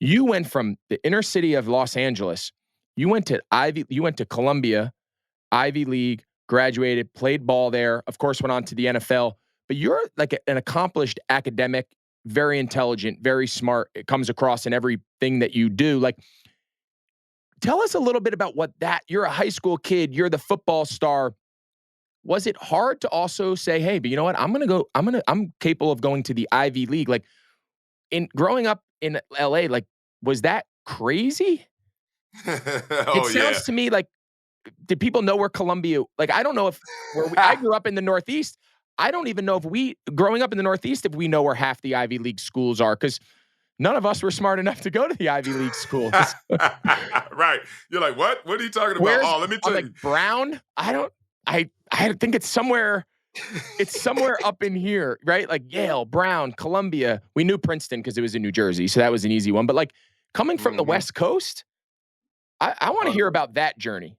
You went from the inner city of Los Angeles. You went to Columbia, Ivy League, graduated, played ball there, of course, went on to the NFL. But you're like an accomplished academic, very intelligent, very smart. It comes across in everything that you do. Like, tell us a little bit about you're a high school kid, you're the football star. Was it hard to also say, hey, but you know what? I'm capable of going to the Ivy League. Like, in growing up in LA, like, was that crazy? It Oh, yeah. sounds to me like, did people know where Columbia, like, I don't know if I grew up in the Northeast. I don't even know growing up in the Northeast, if we know where half the Ivy League schools are, because none of us were smart enough to go to the Ivy League schools. Right. You're like, what? What are you talking about? Where's, Oh, let me I'm tell like, you. Brown? I think it's somewhere up in here, right? Like Yale, Brown, Columbia. We knew Princeton because it was in New Jersey, so that was an easy one. But like, coming from the Mhm. West Coast, I want to hear 100%. about that journey.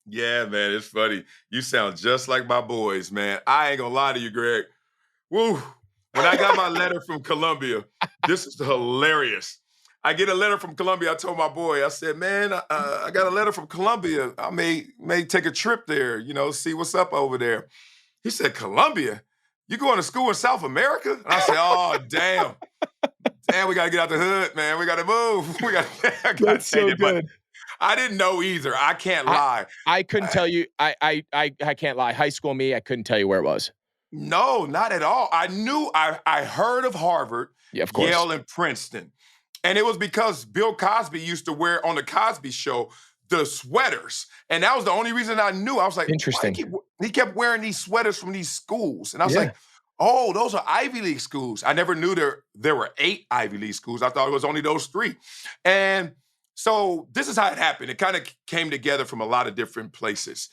Yeah, man, it's funny. You sound just like my boys, man. I ain't gonna lie to you, Greg. Woo. When I got my letter from Columbia, this is hilarious. I get a letter from Columbia. I told my boy, I said, man, I got a letter from Columbia. I may take a trip there, see what's up over there. He said, Columbia? You going to school in South America? And I said, oh, damn. Damn, we got to get out the hood, man. We got to move. I got That's to change so it. But good. I didn't know either. I can't I lie. I couldn't tell you. I can't lie. High school me, I couldn't tell you where it was. No, not at all. I heard of Harvard, Yeah, of course. Yale, and Princeton. And it was because Bill Cosby used to wear on the Cosby Show the sweaters. And that was the only reason I knew. I was like, why Interesting. he kept wearing these sweaters from these schools. And I was Yeah. like, oh, those are Ivy League schools. I never knew there were 8 Ivy League schools. I thought it was only those 3. And so this is how it happened. It kind of came together from a lot of different places.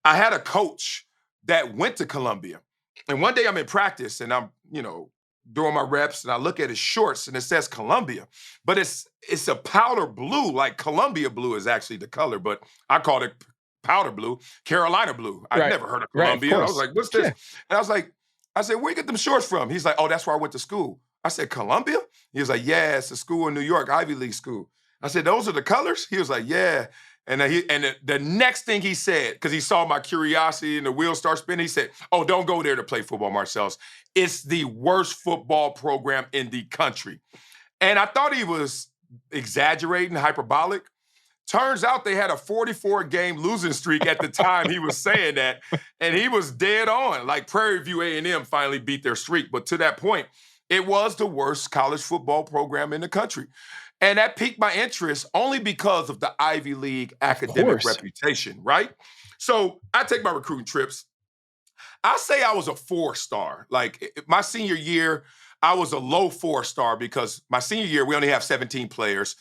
I had a coach that went to Columbia. And one day I'm in practice and I'm, doing my reps and I look at his shorts and it says Columbia, but it's a powder blue, like Columbia blue is actually the color, but I called it powder blue, Carolina blue. I'd Right. never heard of Right. Of Columbia. I was course. like, what's this? Yeah. And I said, where you get them shorts from? He's like, oh, that's where I went to school. I said, Columbia? He was like, yeah, it's a school in New York, Ivy League school. I said, those are the colors? He was like, yeah. And the next thing he said, because he saw my curiosity and the wheels start spinning, he said, oh, don't go there to play football, Marcellus. It's the worst football program in the country. And I thought he was exaggerating, hyperbolic. Turns out they had a 44-game losing streak at the time he was saying that, and he was dead on. Like Prairie View A&M finally beat their streak, but to that point, it was the worst college football program in the country. And that piqued my interest only because of the Ivy League Of academic course. reputation, right? So I take my recruiting trips. I say I was a 4-star. Like my senior year, I was a low 4-star because my senior year, we only have 17 players.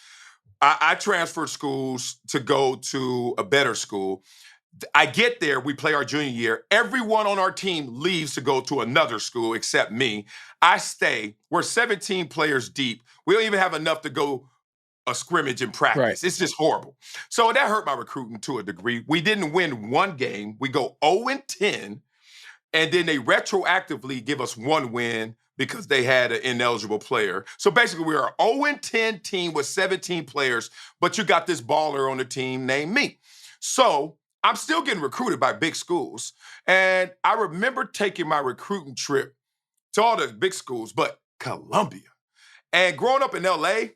I transferred schools to go to a better school. I get there, we play our junior year. Everyone on our team leaves to go to another school except me. I stay. We're 17 players deep. We don't even have enough to go a scrimmage in Right. practice. It's just horrible. So that hurt my recruiting to a degree. We didn't win one game. We go 0-10, and then they retroactively give us one win because they had an ineligible player. So basically, we are an 0-10 team with 17 players, but you got this baller on the team named me. So I'm still getting recruited by big schools. And I remember taking my recruiting trip to all the big schools, but Columbia. And growing up in LA,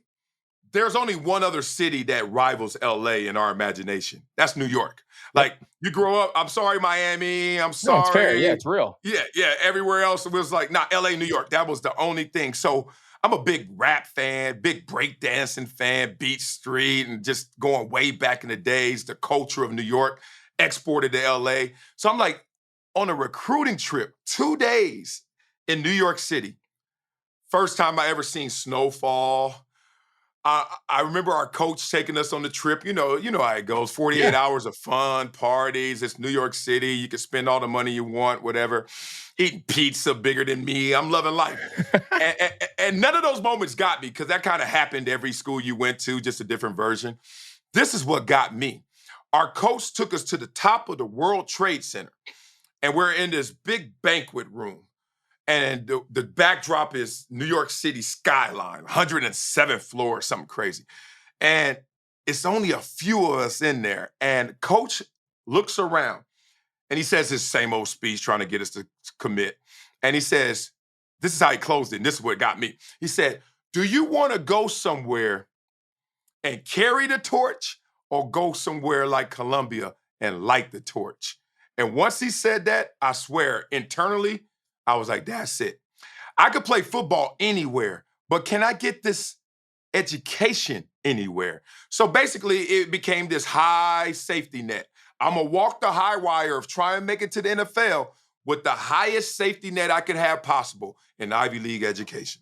there's only one other city that rivals LA in our imagination. That's New York. Yep. Like you grow up, I'm sorry, Miami, I'm No, it's fair. Yeah, sorry. it's real. Yeah. Everywhere else it was like, not LA, New York. That was the only thing. So I'm a big rap fan, big breakdancing fan, Beach Street, and just going way back in the days, the culture of New York exported to LA. So I'm like on a recruiting trip, 2 days in New York City. First time I ever seen snowfall. I remember our coach taking us on the trip. You know how it goes. 48 Yeah. hours of fun, parties. It's New York City. You can spend all the money you want, whatever. Eating pizza bigger than me. I'm loving life. And none of those moments got me because that kind of happened every school you went to, just a different version. This is what got me. Our coach took us to the top of the World Trade Center, and we're in this big banquet room. And the backdrop is New York City skyline, 107th floor or something crazy. And it's only a few of us in there. And coach looks around and he says his same old speech trying to get us to commit. And he says, this is how he closed it, and this is what got me. He said, do you want to go somewhere and carry the torch or go somewhere like Columbia and light the torch? And once he said that, I swear, internally, I was like, that's it. I could play football anywhere, but can I get this education anywhere? So basically, it became this high safety net. I'm going to walk the high wire of trying to make it to the NFL with the highest safety net I could have possible in Ivy League education.